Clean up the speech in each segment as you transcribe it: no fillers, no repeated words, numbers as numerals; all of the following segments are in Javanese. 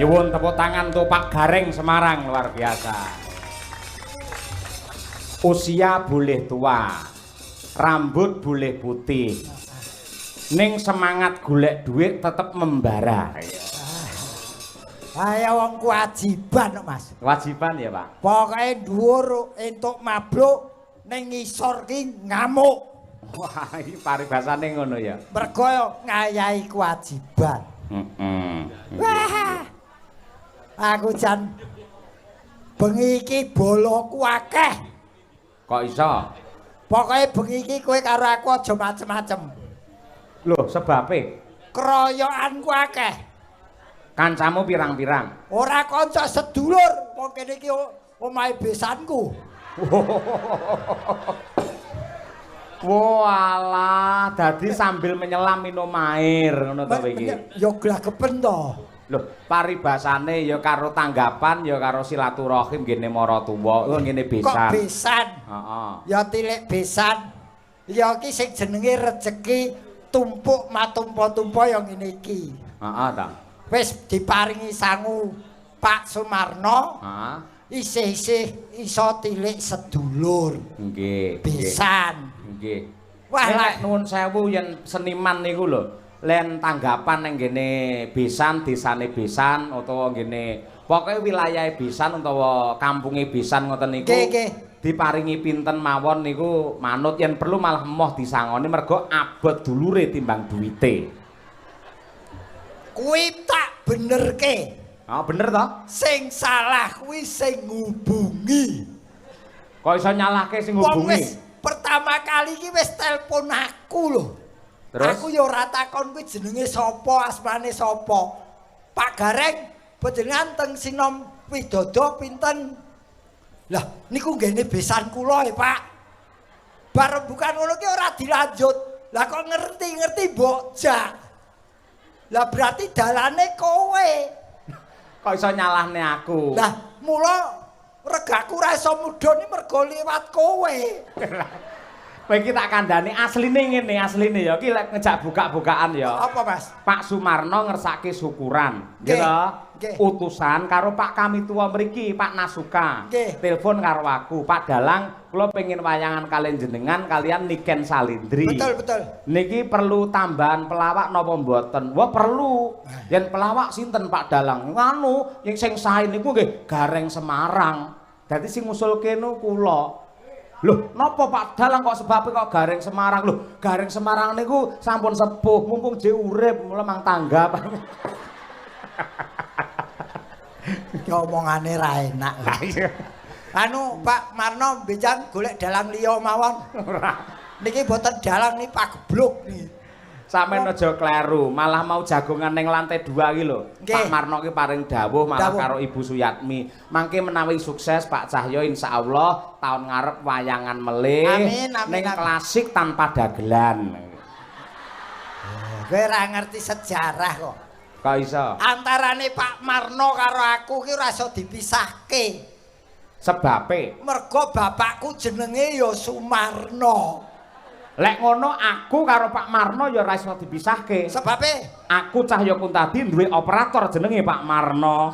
Nyuwun tepuk tangan untuk Pak Gareng Semarang, luar biasa. Usia boleh tua, rambut boleh putih, ning semangat golek duit tetep membara. Ayo wong kewajiban Mas. Kewajiban ya Pak. Pokoke dhuwur entuk mabluk ning ngisor ki ngamuk. Wah, iki paribasane ngono ya. Mergo ngayahi kewajiban. Wah. Aku jan bengi iki boloku akeh. Kok iso? Pokoke bengi iki kowe karo aku aja macem-macem. Loh, sebabe Keroyokanku akeh. kancamu pirang-pirang? Ora kanca sedulur, wong kene iki omahe besanku. Walah, dadi sambil menyelam minum air ngono to iki. Ya glagepen to. Loh, paribasane ya karo tanggapan ya karo silaturahim ngene maratuwa, ngene besan. Kok besan? Heeh. Ya tilik besan. Ya iki sing jenenge rejeki tumpuk matumpa-tumpa ya ngene iki. Heeh ta. Wis diparingi sangu Pak Sumarno. Heeh. Isih-isih iso tilik sedulur. Nggih. Besan. Nggih. Wah, Nek nuwun sewu yen seniman niku lho, len tanggapan ning ngene Besan, desane Besan utawa ngene pokoke wilayahe Besan utawa kampunge Besan ngoten niku. Diparingi pinten mawon niku manut yen perlu malah emoh disangoni mergo abot dulure timbang duwite. Kuwi tak benerke. Oh, bener to? Sing salah kuwi sing ngubungi. Kok iso nyalahke sing ngubungi? Pertama kali iki wis telepon aku lho. Terus? Aku ya ora takon kuwi jenenge sapa, asmane sapa. Pak Gareng, panjenengan teng Sinom Widodo pinten? Lah, niku nggene besan kula ya, Pak. Bar bukan ngono ki ora dilanjut. Lah kok ngerti-ngerti mbok jak. Lah berarti dalane kowe. Kok iso nyalahne aku? Lah, mula regaku ra iso mudhun mergo liwat kowe. Kowe iki tak kandhani asline ngene, asline ya iki lek ngejak buka-bukaan ya. Apa, Mas? Pak Sumarno ngersake syukuran, nggih to? Utusan karo Pak Kami Tua mriki, Pak Nasuka. Telepon karo aku, Pak Dalang, kula pengen wayangan kalian jenengan kalian Niken Salindri. Betul, betul. Niki perlu tambahan pelawak napa mboten? Wah, perlu. Yen pelawak sinten Pak Dalang? Nganu, sing sae niku nggih Gareng Semarang. Dadi sing ngusulke niku kula. Loh, napa Pak Dalang kok sebabnya kok Gareng Semarang? Loh, Gareng Semarang niku sampun sepuh, mumpung dhewe urip, mula mang tanggap. Ki omongane ra enak. Anu Pak Marno benjang golek dalang liya mawon. Ora. Niki boten dalang niki pagebluk niki. Sampeyan aja kleru, malah mau jagongan ning lantai 2 iki lho. Pak Marno ki paring dawuh malah karo Ibu Suyatmi. Mangke menawi sukses Pak Cahyo insyaallah tahun ngarep wayangan melih ning klasik tanpa dagelan. Kowe ora ngerti sejarah kok. Kok iso? Antarane Pak Marno karo aku ki ora iso dipisahke. Sebabe? Mergo bapakku jenenge ya Sumarno. Lek ngono aku karo Pak Marno ya ora iso dipisahke. Sebabe? Aku Cahyo Kuntadi duwe operator jenenge Pak Marno.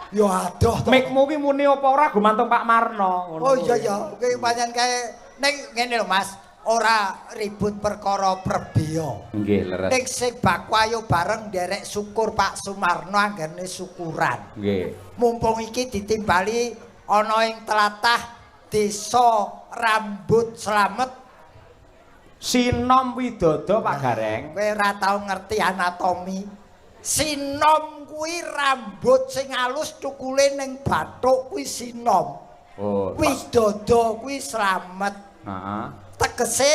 Ya adoh to. Mikmu ki muni apa ora gumantung Pak Marno. Oh iya ya, kowe pancen kae ning ngene lho Mas. Ora ribut perkara prebeya. Nggih, leres. Ning sing bakwayo bareng nderek syukur Pak Sumarno anggene syukuran. Nggih. Mumpung iki ditimbali ana ing tlatah Desa Rambut Slamet Sinom Widodo Pak Gareng. Kowe ora tau ngerti anatomi. Sinom kuwi rambut sing alus cukule ning bathuk kuwi sinom. Oh. Widodo kuwi slamet. Heeh. Tegese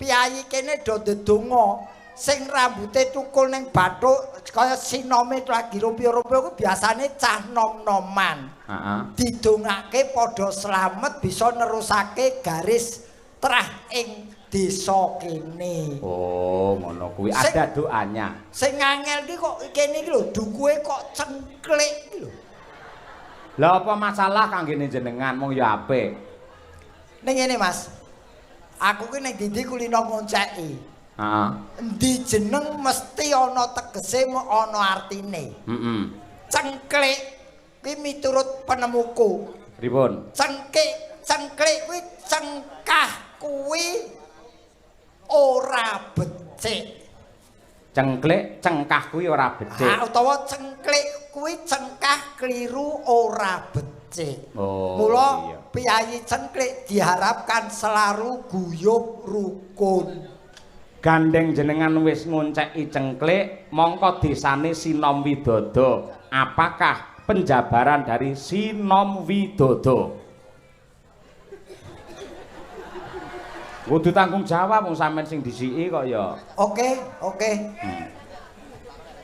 piyayi kene do ndedonga sing rambute cukul ning bathuk kaya sinome lagi rumpi-rumpi kuwi biasane cah nom-noman. Heeh. Didongake padha slamet bisa nerusake garis trah ing desa kene. Oh, ngono kuwi ada doanya. Sing angel iki kok kene iki lho dukuhe kok cengklik iki lho. Lah apa masalah kanggene jenengan mung ya apik. Ning ngene Mas. Aku ki ning ndi kulino ngonceki. Heeh. Endi jeneng mesti ana tegese ana artine. Heeh. Cengklik kuwi miturut penemuku. Pripun? Cengklik kuwi cengkah kuwi ora becik. Cengklik cengkah kuwi ora becik. Utawa cengklik kuwi cengkah kliru ora becik. Oh. Mula Iya. piyayi cengklik diharapkan selalu guyub rukun. Gandeng jenengan wis ngonceki cengklik, mongko desane Sinom Widodo. Apakah penjabaran dari Sinom Widodo? Kudu tanggung jawab wong sampean sing disiki kok ya. Oke.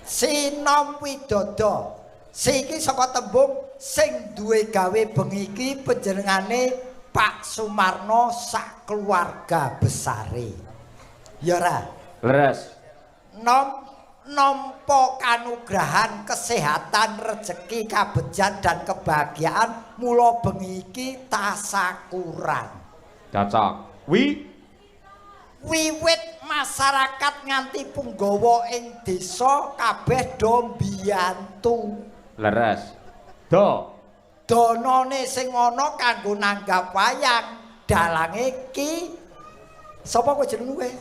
Sinom Widodo. Siki saka tembung sing duwe gawe bengi iki panjenengane Pak Sumarno sak keluarga besare. Ya ora. Leres. Nampa kanugrahan kesehatan, rezeki, kabejan dan kebahagiaan mula bengi iki tasakuran. Cocok. Wiwit masyarakat nganti punggawa ing desa kabeh do mbiyantu. Leres. Donane sing ana kanggo nanggap wayang dalange ki sapa kowe jenenge?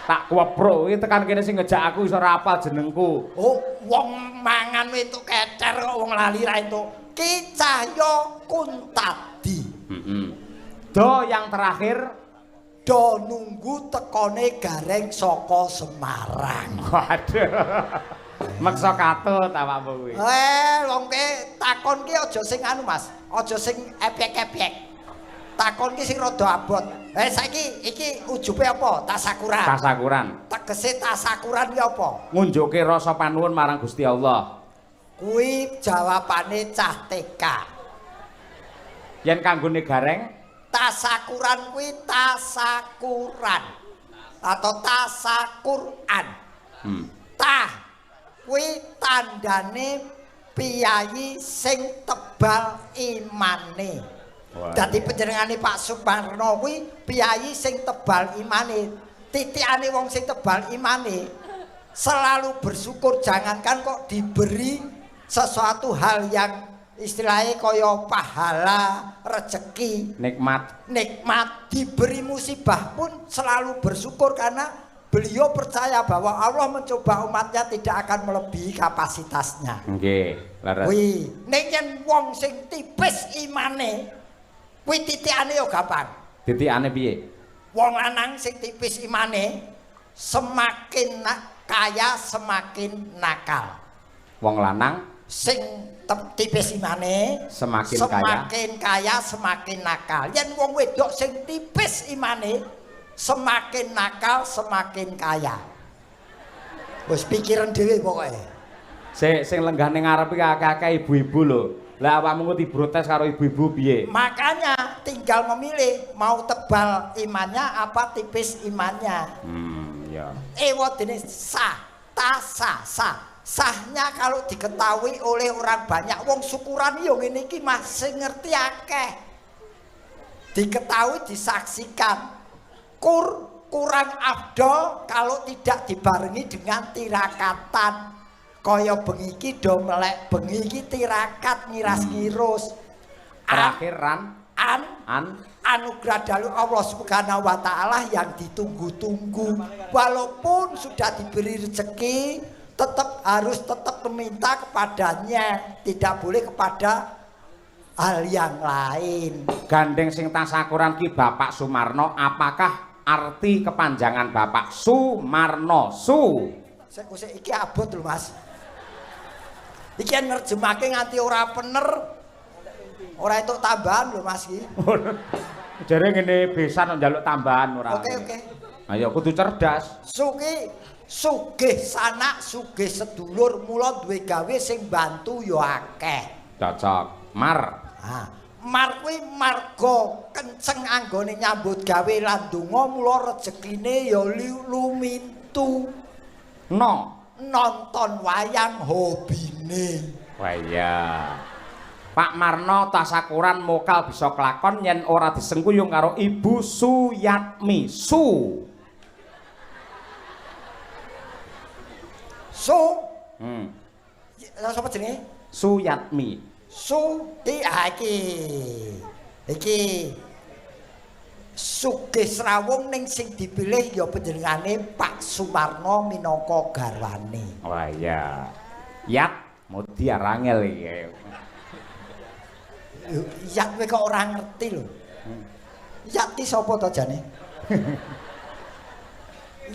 Tak kuwepro iki tekan kene sing ngejak aku iso ora apal jenengku. Oh, wong mangan entuk kecer kok wong lali ra entuk. Ki Cahya Kuntadi. Do yang terakhir do nunggu tekone gareng saka Semarang. waduh. Maksa katut awakmu kuwi. Longke takon ki aja sing anu Mas, aja sing epek-epek. Takon ki sing rada abot. Saiki iki ujube apa? Tasakuran. Tasakuran. Tegese tasakuran ki apa? Ngunjuke rasa panuwun marang Gusti Allah. Kuwi jawabane cah TK. Yen kanggone gareng Tasakuran kuwi tasakuran atau tasakuran. Tah kuwi tandane piyayi sing tebal imane. Dadi panjenengane Pak Sumarno kuwi piyayi sing tebal imane. Titikane wong sing tebal imane selalu bersyukur, jangankan kok diberi sesuatu hal yang istilahnya kaya pahala, rezeki, nikmat, diberi musibah pun selalu bersyukur karena beliau percaya bahwa Allah mencoba umatnya tidak akan melebihi kapasitasnya. Nggih, leres. Wih, nek yen wong sing tipis imane, kuwi titikane yo gampang. Titikane piye? Wong lanang sing tipis imane semakin kaya semakin nakal. Wong lanang sing tipis imane semakin kaya semakin nakal. Yen wong wedok sing tipis imane semakin nakal semakin kaya. Wis pikiran dhewe pokoke. Sing lenggah ning ngarep iki akeh-akeh ibu-ibu lho. Lah awakmu kok diprotes karo ibu-ibu piye? Makanya tinggal memilih mau tebal imannya apa tipis imannya. Ya. Ewadene sah, sah. Sahnya kalau diketahui oleh orang banyak, wong syukuran yo ngene iki masih ngerti akeh. Diketahui, disaksikan. Kurang afdol kalau tidak dibarengi dengan tirakatan. Kaya bengi iki do melek bengi iki tirakat ngiras-ngirus. Terakhir anugerah dari Allah Subhanahu wa taala yang ditunggu-tunggu. Walaupun sudah diberi rezeki, harus tetap meminta kepadanya, tidak boleh kepada hal yang lain. Gandeng sing tasakuran ki Bapak Sumarno, apakah arti kepanjangan Bapak Sumarno? Iki abot lho Mas. Iki nerjemake nganti ora bener. Ora entuk tambahan lho Mas iki. Jare ngene besan njaluk tambahan ora. Oke. Ayo kudu cerdas. Sugih sanak, sugih sedulur, mula duwe gawe sing bantu ya akeh. Cocok. Mar kuwi marga kenceng anggone nyambut gawe lan donga, mula rezekine ya lumintu. Nonton wayang hobine. Wah iya. Pak Marno tasakuran mokal bisa kelakon yen ora disengkuyung karo Ibu Suyatmi. Sapa jenenge? Suyatmi. Iki Sugih Srawung ning sing dipilih ya panjenengane Pak Sumarno minangka garwane. Wah iya. Yat modi arangel iki. Yat kowe kok ora ngerti lho. Yat ki sapa to jane?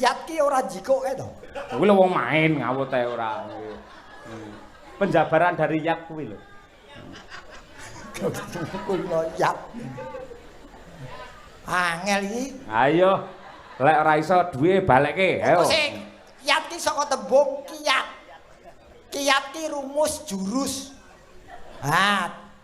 Yat ki ora jikuk kae to. Kuwi lho wong main ngawut ae ora. Penjabaran dari Yat kuwi lho. Kulo Yat. Angel iki. Ayo, lek ora iso duwe balekke. Ayo. Sing Yat ki saka tembung kiyat. Kiyat ki rumus jurus.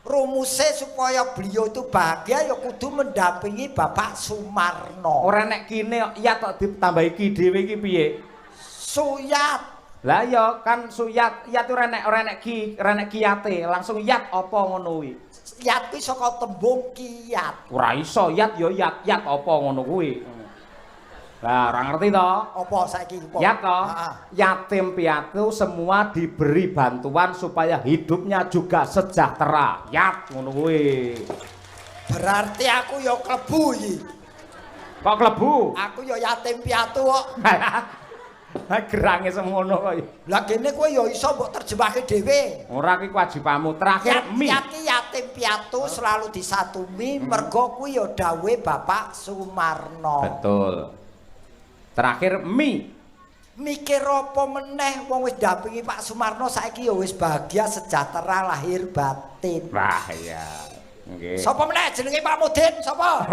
Rumusnya supaya beliau itu bahagia ya kudu mendampingi Bapak Sumarno. Ora nek kene Yat kok ditambahi ki dhewe iki piye? Suyat. Lah ya kan Suyat, Yat ora nek ki, ora nek kiyate, langsung Yat apa ngono kuwi. Yat kuwi saka tembung kiyat. Ora iso Yat ya Yat apa ngono kuwi. Lah ora ngerti to? Apa saiki apa? Yat to. Yatim piatu semua diberi bantuan supaya hidupnya juga sejahtera. Yat ngono kuwi. Berarti aku ya klebu iki. Kok klebu? Aku ya yatim piatu kok. Gerange semono kok. Lah kene kowe ya iso mbok terjemahke dhewe. Ora ki kewajibanmu terakhir mi. Yatim piatu selalu disatumi mergo kuwi ya dawuhe Bapak Sumarno. Betul. Terakhir mi. Mikir apa meneh wong wis dampingi Pak Sumarno saiki ya wis bahagia sejahtera lahir batin. Wah iya. Nggih. Sapa meneh jenenge Pak Mudin sapa?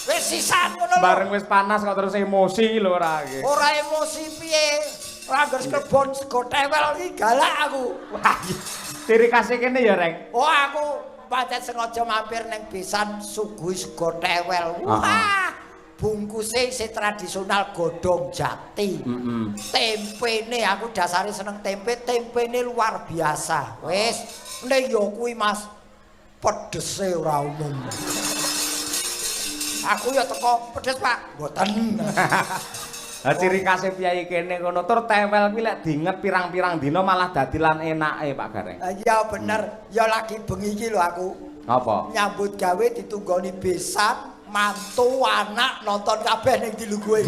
Wis sisan ngono lho. Bareng wis panas kok terus emosi lho ora iki. Ora emosi piye? Ora ngger kebon sego tewel iki galak aku. Wah. Ciri khasnya kene ya, Reng. Oh aku pancen sengaja mampir ning besan suguhi sego tewel. Wah. Bungkuse isih tradisional godhong jati. Tempene aku dasare seneng tempe, tempene luar biasa. Wis, nek yo kuwi Mas pedese ora umum. Aku ya teko pedes, Pak. Mboten. Lah ciri khasnya piyai kene ngono tur tewel kuwi lek diinget pirang-pirang dina malah dadi lan enake, Pak Gareng. Iya bener, ya lagi bengi iki lho aku. Apa? Nyambut gawe ditunggoni besan. Mantu anak nonton kabeh ning dilugue.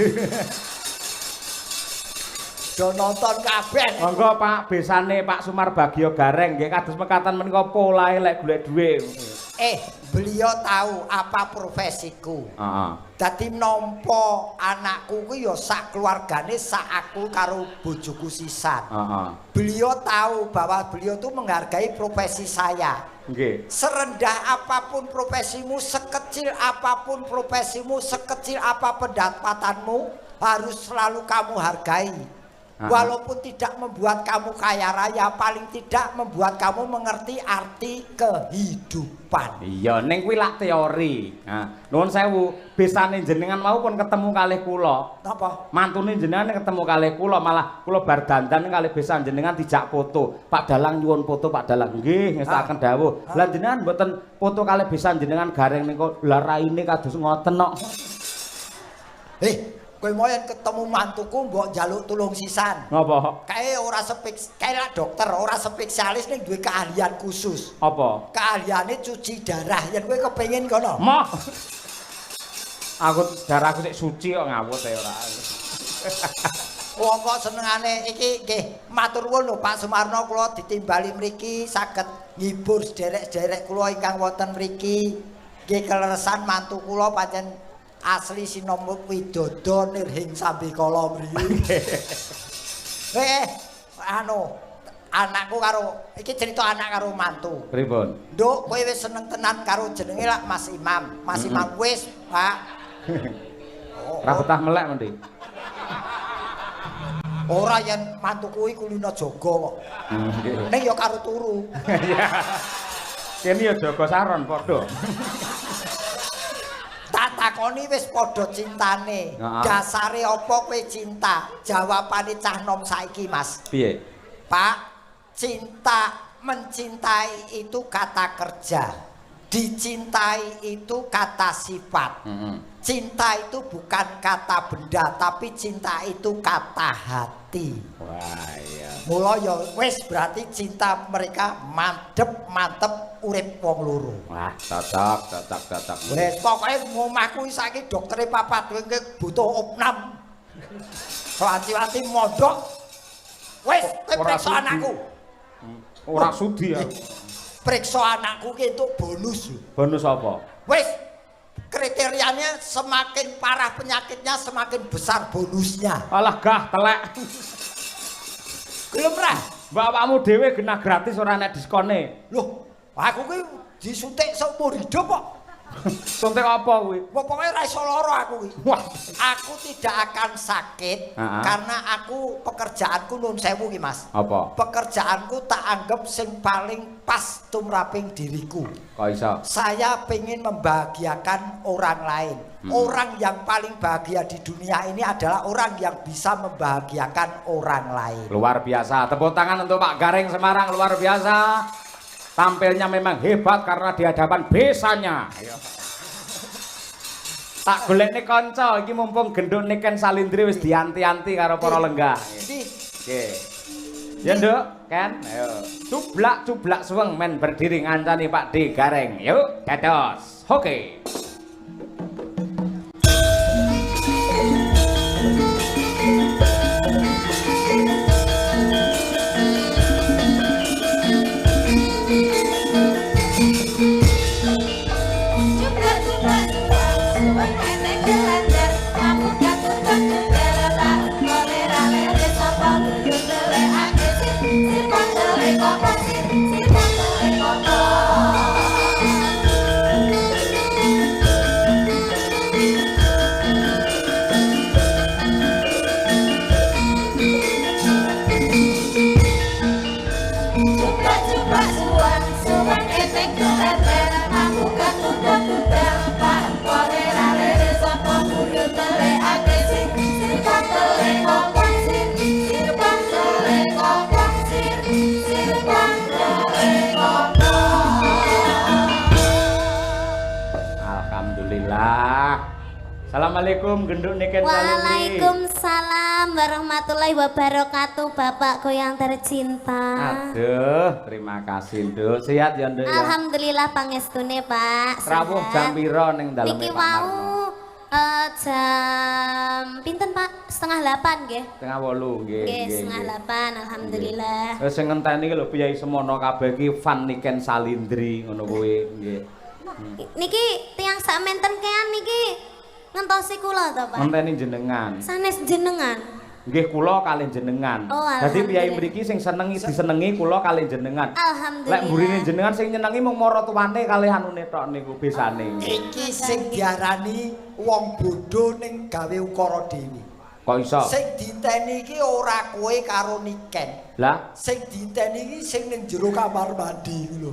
Do nonton kabeh. Monggo Pak besane Pak Sumar Bagio Gareng nggih kados mekatan menika polahe lek golek dhuwit. Beliau tahu apa profesiku. Heeh. Dadi nampa anakku kuwi ya sak keluargane sak aku karo bojoku sisan. Heeh. Beliau tahu bahwa beliau tuh menghargai profesi saya. Nggih. Serendah apapun profesimu, sekecil apapun profesimu, sekecil apa pendapatanmu, harus selalu kamu hargai. Walaupun tidak membuat kamu kaya raya, paling tidak membuat kamu mengerti arti kehidupan. Iya, ning kuwi lak teori. Nah, nuwun sewu, besane jenengan mau pun ketemu kalih kula. Napa? Mantune jenengan ketemu kalih kula, malah kula bar dandan kalih besan jenengan dijak foto. Pak Dalang nyuwun foto, Pak Dalang. Nggih, ngestaken dawuh. Lah jenengan mboten foto kalih besan jenengan Gareng niku lha raine kados ngoten kok. Kowe moyen ketemu mantuku mbok njaluk tulung sisan. Ngapa? Kae ora kae dokter, ora spesialis ning duwe keahlian khusus. Apa? Keahliane cuci darah. Yen kowe kepengin kono. Moh. Aku darahku sik suci kok ngawut ae ora. Wong kok senengane iki nggih matur nuwun lho Pak Sumarno kula ditimbali mriki saged ngibur sederek-sederek kula ingkang wonten mriki. Nggih keleresan mantu kula pancen asli Sinomut Widodo Nirhing Sambikala mriki. Anakku karo iki cerita anak karo mantu. Pripun? Nduk, kowe wis seneng tenan karo jenenge lak Mas Imam. Mas Imam wis, Pak. Ora betah melek mendhi. Ora yen mantuku kuwi kulino jaga kok. Ning ya karo turu. Kene ya jaga saron padha. Tak takoni wis padha cintane. Dasare apa kowe cinta? Jawabane cah nom saiki, Mas. Piye? Pak, cinta mencintai itu kata kerja. Dicintai itu kata sifat. Cinta itu bukan kata benda, tapi cinta itu kata hati. Wah, iya. Mula ya wis berarti cinta mereka mantep urip wong loro. Wah, cocok. Wis pokoke omahku saiki doktere papat kowe butuh opnam. Wanti-wanti mondok. Wis periksa anakku. Ora sudi ya. Periksa anakku ki entuk bonus. Bonus apa? Wis kriterianya semakin parah penyakitnya semakin besar bonusnya. Alah gah telek. Gelem ra? Bapakmu dhewe genah gratis ora nek diskone. Loh, aku ki disuntik seumur hidup kok. Suntik apa kuwi? Pokoke ra iso lara aku ki. Wah, Aku tidak akan sakit karena aku pekerjaanku nun sewu ki Mas. apa? Pekerjaanku tak anggap sing paling pas tumraping diriku. Kok iso? Saya pengen membahagiakan orang lain. Orang yang paling bahagia di dunia ini adalah orang yang bisa membahagiakan orang lain. Luar biasa. Tepuk tangan untuk Pak Gareng Semarang, luar biasa. Tampilnya memang hebat karena di hadapan besanya. Ayo. Tak golekne kanca iki mumpung gendut Niken Salindri wis dianti-anti karo para lenggah. Oke. Ya Nduk, Ken. Ayo. Cublak suweng men berdiri ngancani Pak D Gareng. Yuk, dados. Oke. Assalamualaikum genduk Niken Salindri. Waalaikumsalam warahmatullahi wabarakatuh Bapakku yang tercinta. Aduh, terima kasih Nduk. Sehat ya Nduk ya. Alhamdulillah pangestune Pak. Rawuh jam pira ning daleme Niki Pak wau Marno? Jam pinten Pak? 7:30 nggih. 7:30 nggih. Nggih, 7:30 alhamdulillah. Wis sing ngenteni iki lho Piyai Semono kabeh iki fan Niken Salindri ngono kuwi nggih. Niki tiyang sakmenten kean niki ngentosi kula to, Pak? Ngenteni jenengan. Sanes jenengan. Nggih kula kalih jenengan. Oh, Dadi piyai alhamdulillah. mriki sing senengi disenengi kula kalih jenengan. Alhamdulillah. Lek mburine jenengan sing nyenengi mung mara tuwane kalih anune tok niku besane. Iki sing diarani wong bodho ning gawe ukara dhewe. Kok iso? Sing diteni iki ora kowe karo Niken. Lah, Sing diteni iki sing ning jero kamar mandi iku lho.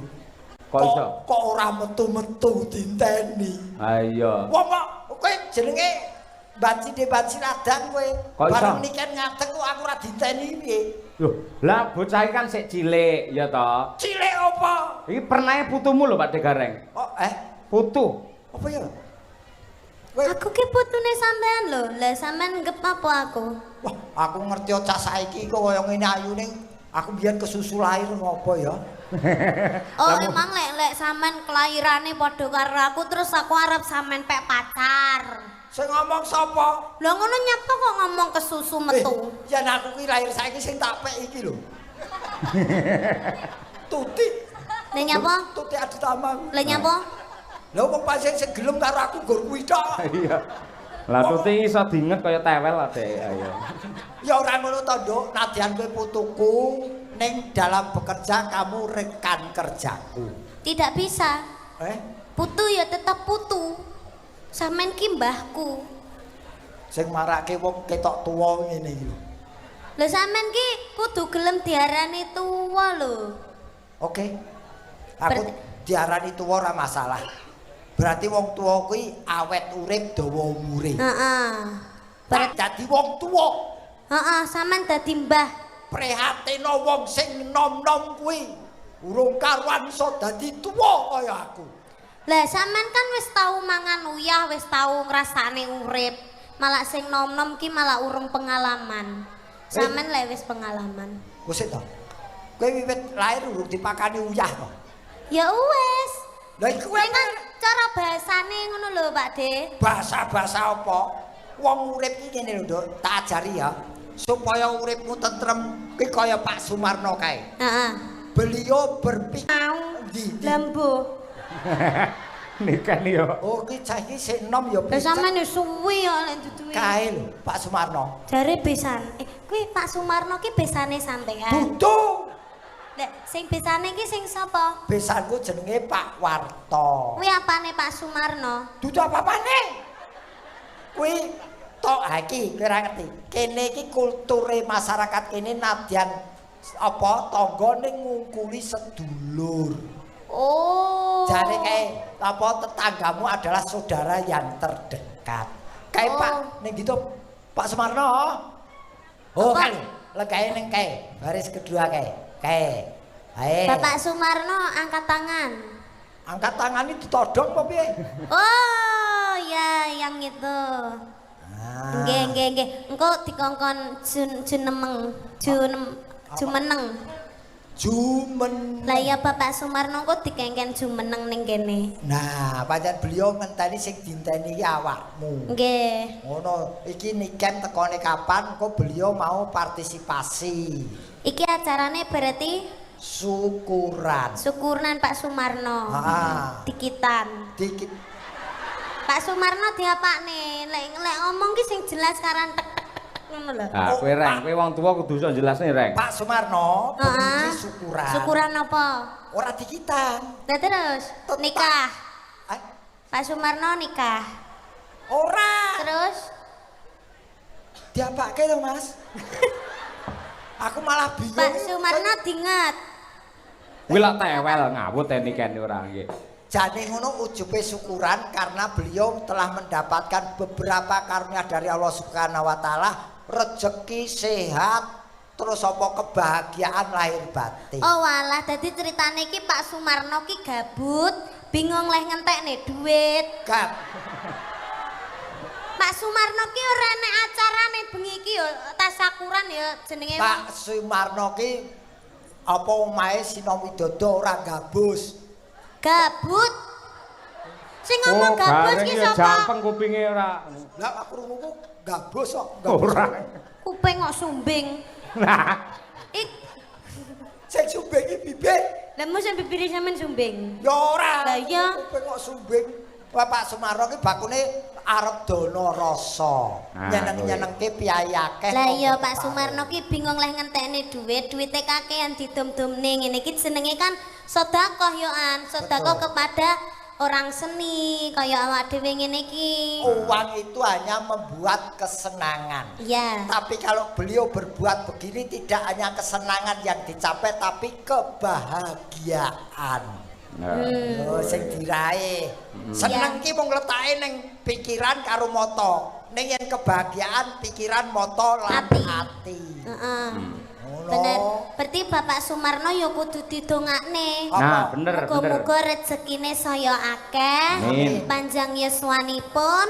kok iso? Kok ora metu-metu diteni. Ha iya. Wong kok kowe jenenge banci ladang kowe. Kok iso? Bareng Niken ngadeg kok aku ora diteni piye? Loh, lah bocah iki kan sik cilik ya toh. Cilik apa? Iki pernahe putumu lho Pak De Gareng. Oh, Putu. apa ya? Kowe Aku ki putune sampean lho. Lah sampean nggep apa aku? wah, aku ngerti cah saiki kok kaya ngene ayune. Aku biyen kesusu lahir ngopo ya? Oh emang lek sampean kelairane padha karo aku terus aku arep sampean pek pacar. Sing ngomong sapa? Lah ngono nyapa kok ngomong kesusu metu. Yen aku ki lahir saiki sing tak pek iki lho. Tuti. Lah nyapa? Tuti adi tamang. Lah nyapa? Lha wong pancen sing gelem karo aku nggur kuwi tok. Iya. Lah tuti iso diinget kaya tewel ate ayo. Ya ora ngono to, Nduk. Nadyan kowe putuku ning dalam bekerja kamu rekan kerjaku. Tidak bisa. Putu ya tetap putu. Sampean ki mbahku. Sing marake wong ketok tuwa ngene iki lho. Lah sampean ki kudu gelem diarani tuwa lho. Oke. Aku diarani tuwa ora masalah. Berarti wong tuwa kuwi awet urip dawa umure. Heeh. Dadi wong tuwa. Heeh, sampean dadi mbah. Prihatina wong sing nom-nom kuwi urung karuan iso dadi tuwa kaya aku. Lah sampean kan wis tau mangan uyah, wis tau ngrasane urip. Malah sing nom-nom ki malah urung pengalaman. Sampean lek wis pengalaman. Wis to. Kowe wiwit lair urung dipakani uyah to. Ya wis. Lah iku kan cara bahasane ngono lho, Pak De. Bahasa apa? Wong urip iki ngene lho, Nduk, tak ajari ya. Supaya uripmu tentrem ki kaya Pak Sumarno kae. Heeh. Beliau berpikir Lembu. Nikah nih yo. Oh, ki cah iki sik enom ya. Lah sampean wis suwi ya lek duduhe. Kae lho, Pak Sumarno. Jare besan. Kuwi Pak Sumarno ki besane sampean. Butuh. Lek sing besane ki sing sapa? Besanku jenenge Pak Warto. Kuwi apane Pak Sumarno? Dudu apa-apane. Kuwi tok ha iki kowe ora ngerti. Kene iki kulture masyarakat kene nadyan apa tangga ning ngungkuli sedulur. Oh. Jare kae apa tetanggamu adalah saudara yang terdekat. Kae Pak ning gitu Pak Sumarno. Oh kan legae ning kae baris kedua kae. Kae. Ae. Bapak Sumarno angkat tangan. Angkat tangan ini ditodong apa piye? Oh, ya yang itu. Nggih. Engko dikongkon jumeneng. Jumen. Lah ya Bapak Sumarno kok dikengken jumeneng ning kene. Nah, pancen beliau ngenteni sing dinteni iki awakmu. Nggih. Ngono, iki niken tekone kapan kok beliau mau partisipasi. Iki acarane berarti Syukuran. syukuran Pak Sumarno. Dikitan. Dikit. Pak Sumarno diapakne? Lek ngomong ki sing jelas karan tek ngono lho. Ah, kowe Reng, kowe wong tuwa kudu iso jelasne Reng. Pak Sumarno bengi syukuran. Syukuran apa? Ora dikitan. Lah terus nikah. Eh, Pak Sumarno nikah. ora. Terus Diapake to, Mas? Aku malah bingung. Pak Sumarno dinget. Kuwi lak tewel ngawut nikene ora nggih. Jane ngono ujube syukuran karena beliau telah mendapatkan beberapa karunia dari Allah Subhanahu wa taala, rezeki, sehat, terus apa kebahagiaan lahir batin. Oh walah, dadi ceritane iki Pak Sumarno ki gabut, bingung leh ngentekne duit. Gap. Pak Sumarno ki ora nek acarane bengi iki yo tasakuran ya jenenge. Pak Sumarno ki apa omahe Sina Widodo ora gabus. Gabut. Sing ngomong gabus ki sapa? Jampeng kupinge ora. Lah aku krungu gabus kok. Ora. Kuping kok sumbing. Nah, Ik Sing sumbing iki bibir. Lah mesti bibire sampean sumbing. Ya ora. Lah iya. Kuping kok sumbing. Bapak Sumarno ki bakune arep dono rasa. Nyeneng-nyenengke piyayi akeh. Lah iya Pak Sumarno ki bingung leh ngentekne duite kakean didom-domne ngene iki jenenge kan sedekah yo an, sedekah kepada orang seni kaya awak dhewe ngene iki. Uang itu hanya membuat kesenangan. Iya. Tapi kalau beliau berbuat begini tidak hanya kesenangan yang dicapai tapi kebahagiaan. Oh, sing diraih. Seneng ki mung letake ning pikiran karo mata. Ning yen kebahagiaan pikiran mata lan ati. Heeh. Bener. Berarti Bapak Sumarno ya kudu didongakne. nah bener bener. Muga-muga rezekine saya akeh, Amin. panjang yuswanipun.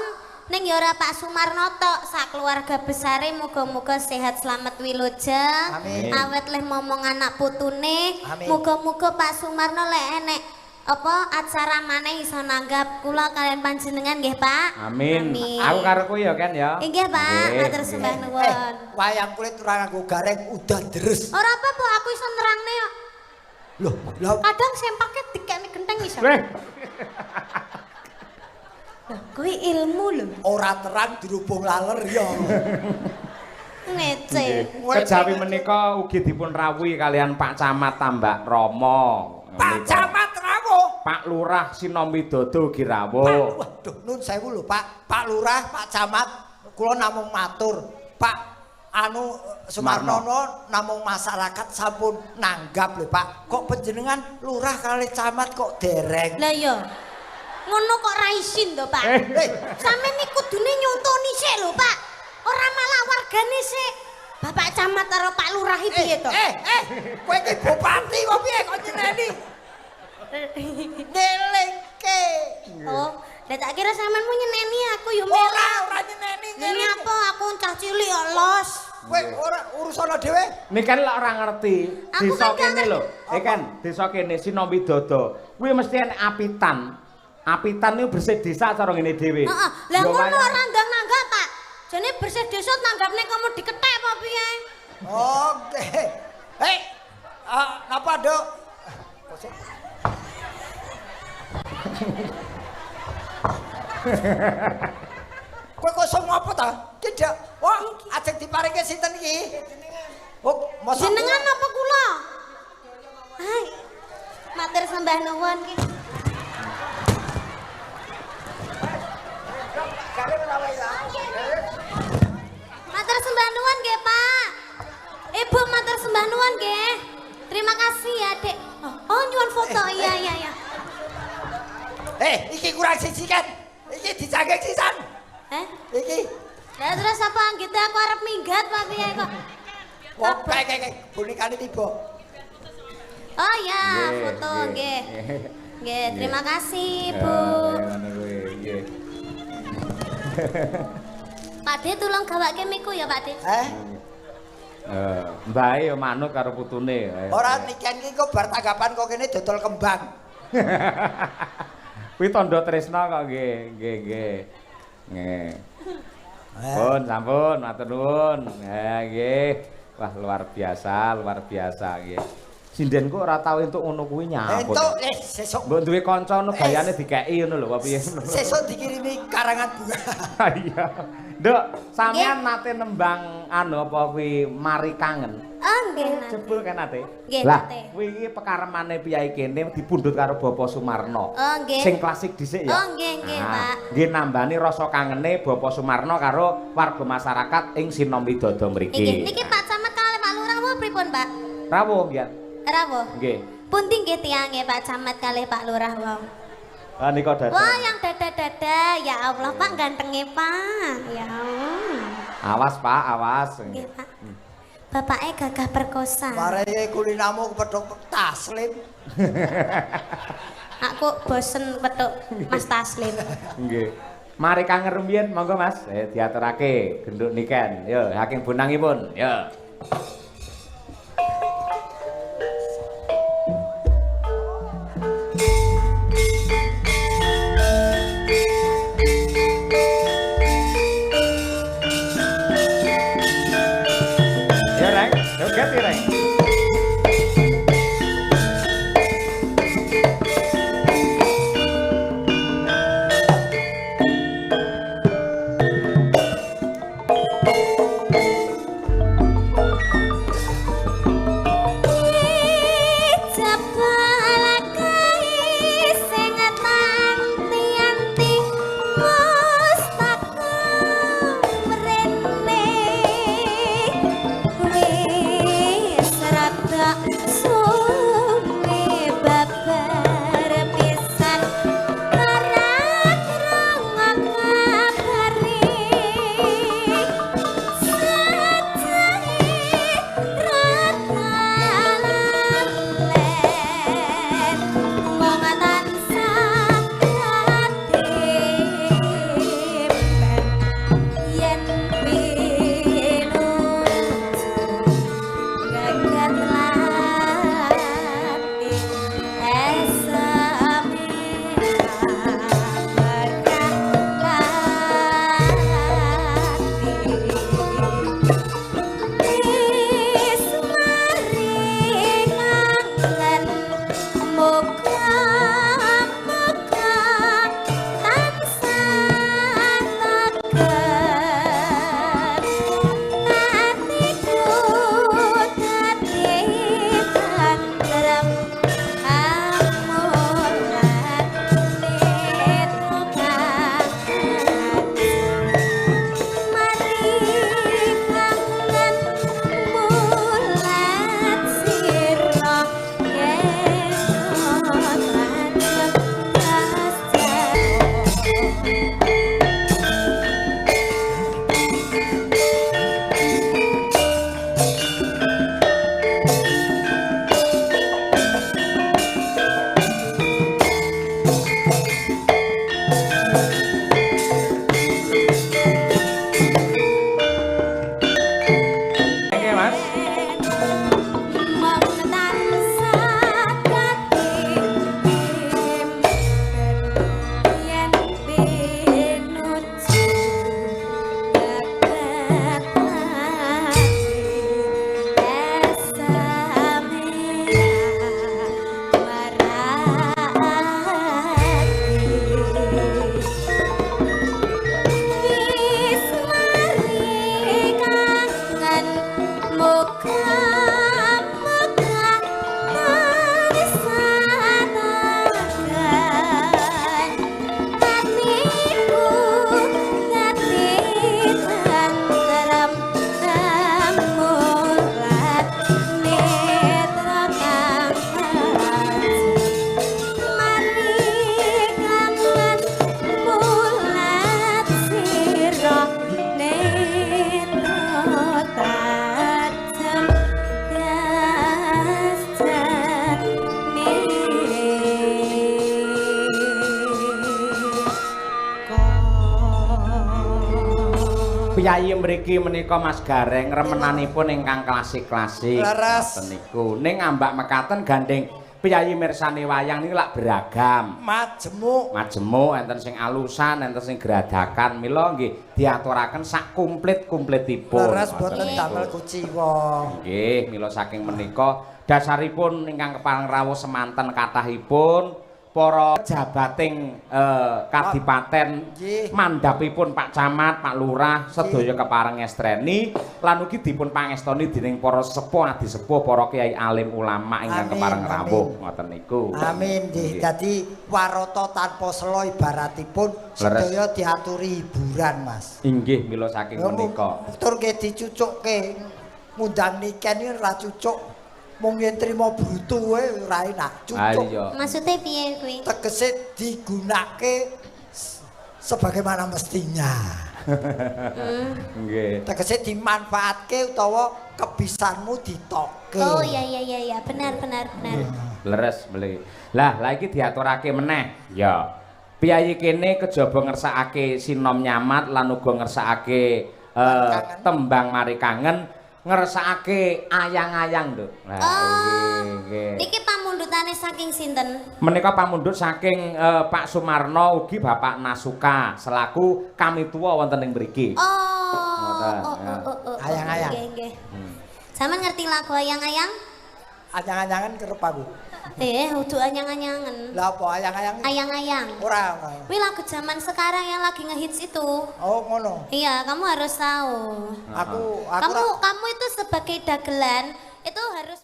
Ning ya ora Pak Sumarno tok, sak keluarga besare muga-muga sehat selamat wilujeng. Amin. Awet leh momong anak putune. Amin. Muga-muga Pak Sumarno lek enek apa acara maneh iso nanggap kula kalian panjenengan nggih Pak. Amin. Aku karo kowe ya kan ya. Nggih Pak, Nggih. matur sembah nuwun. Wayang kulit ora nganggo gareng udan deres. Ora apa-apa aku iso nerangne kok. Loh, lha Kadang sempake dikene genteng iso. Weh, Kuwi ilmu lho. ora terang dirubung laler ya. Ngece. kejawi menika ugi dipun rawuhi kalian Pak Camat Tambak Rama. Pak Camat rawuh. Pak Lurah Sinom Widodo ugi rawuh. Waduh, nun sewu lho Pak. Pak Lurah, Pak Camat, kula namung matur. Pak anu Sumarno namung masyarakat sampun nanggap lho Pak. Kok panjenengan lurah kali camat kok dereng? Lah iya. Ngono kok ra isin to, Pak? Sampeyan iki kudune nyuntuni sik lho, Pak. Ora malah wargane sik. Bapak Camat karo Pak Lurah iki piye to? Kowe iki bupati kok piye kok nyeneni? Nelengke Oh, lah tak kira sampean mau nyeneni aku yo merah. Ora nyeneni. Ini apa aku cah cilik ya los. Kowe ora urusan dhewe. Ini kan lek ora ngerti, Aku desa kan gak kene lho. Iki kan desa kene Sinom Widodo. Kuwi mesti enek apitan. Apitan niku bersih desa cara ngene dhewe. Heeh. Lah Yo ngono wayang- ora nanggap, Pak. Jane bersih desa nanggapne kamu diketek apa piye? Oke. Hei. Napa, Dok? Kowe kosong apa ta? Tidak. Wah, ajeng diparingi sinten iki? Oh, mosok Jenengan apa kula? Hai. Matur sembah nuwun ki. Matur sembah nuwun nggih, Pak. Ibu matur sembah nuwun nggih. Terima kasih ya, Dek. Oh, nyuwun foto. Iya, iya, iya. iki kurang siji kan? Iki dicangkeng sisan. Iki. Lah terus apa gitu aku arep minggat Pak piye kok? Wah, kayak bonekane tiba. Oh ya, Nggih, foto nggih. nggih. Nggih, terima kasih, Bu. Ngono kuwi, nggih. Pak De tolong gawake miku ya, Pak De. Mbae yo manut karo putune. Ora niken iki kok bar tanggapan kok kene dodol kembang. Kuwi tandha tresna kok nggih, nggih, nggih. Nggih. Pun sampun matur nuwun. Nggih. Wah, luar biasa nggih. Sindenku ora tau entuk ngono kuwi nyaput. Entuk sesuk Mbok duwe kanca ngono gayane dikeki ngono lho apa piye. sesuk dikirimi karangan bunga. Iya. Nduk, sampean nate nembang anu apa kuwi Mari Kangen. Oh, nggih, Nate. Jebul kan nate. Nggih, Lah, nate. kuwi iki pekaremane piyai kene dipundhut karo Bapak Sumarno. Oh, nggih. Sing klasik dhisik ya. Oh, nggih, nggih, Pak. Nggih nambani rasa kangene Bapak Sumarno karo warga masyarakat ing Sinom Widodo mriki. Nggih, niki Pak Camat kalih Pak Lurah apa pripun, Pak? Rawuh nggih. Rawuh. Nggih. Pundi nggih tiange Pak Camat kalih Pak Lurah wau? Ah nika dadah. Wah, yang dada-dada. Ya Allah, Pak gantenge, Pak. Ya Allah. Awas Pak, awas. Nggih, Pak. Bapaknya gagah perkosa. Mare kulinamu kepethuk taslim. Aku bosen petuk Mas Taslim. Nggih. Mari Kangen rumiyin monggo Mas, diaturake genduk niken. Yo, saking bonangipun. Yo. Ya, Reng. Joget ya, Reng. Piyayi mriki menika Mas Gareng remenanipun ingkang klasik-klasik. Leres. Ngoten niku. Ning ambak mekaten gandeng piyayi mirsani wayang niku lak beragam. Majemuk enten sing alusan, enten sing gradakan. Mila nggih diaturaken sak komplit-komplitipun. Leres boten damel kuciwa. Nggih, mila saking menika dasaripun ingkang kepareng rawuh semanten kathahipun para jabating kadipaten mandhapipun Pak Camat, Pak Lurah sedaya kepareng estreni lan ugi dipun pangestoni dening para sepuh adi sepuh para kiai alim ulama ingkang kepareng rawuh ngoten niku. Amin nggih. Dadi warata tanpa sela ibaratipun sedaya diaturi hiburan Mas. Inggih mila saking menika. Tur nggih dicucukke ngundang niken iki ora cucuk. Mung yen trima brutu wae ora enak cucuk. Maksudnya piye kuwi? Tegese digunakake sebagaimana mestinya. Nggih. Tegese dimanfaatke utawa kebisanmu ditokke. Oh iya benar. Leres beli. Lah iki diaturake meneh. Ya. Piyayi kene kejaba ngersakake sinom nyamat lan uga ngersakake tembang mari kangen. Ngersakake ayang-ayang Nduk. Nah, nggih. Niki pamundhutane saking sinten? Menika pamundhut saking Pak Sumarno ugi Bapak Nasuka selaku kami tua wonten ing mriki. Ayang-ayang. Nggih. Sampeyan ngerti lagu ayang-ayang? Ayang-ayangan kerep aku. Udu anyang-anyangen. Lah apa ayang-ayang? Ayang-ayang. Ora. Wih lagu zaman sekarang yang lagi ngehits itu. Oh, ngono. Iya, kamu harus tahu. Kamu itu sebagai dagelan itu harus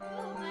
Oh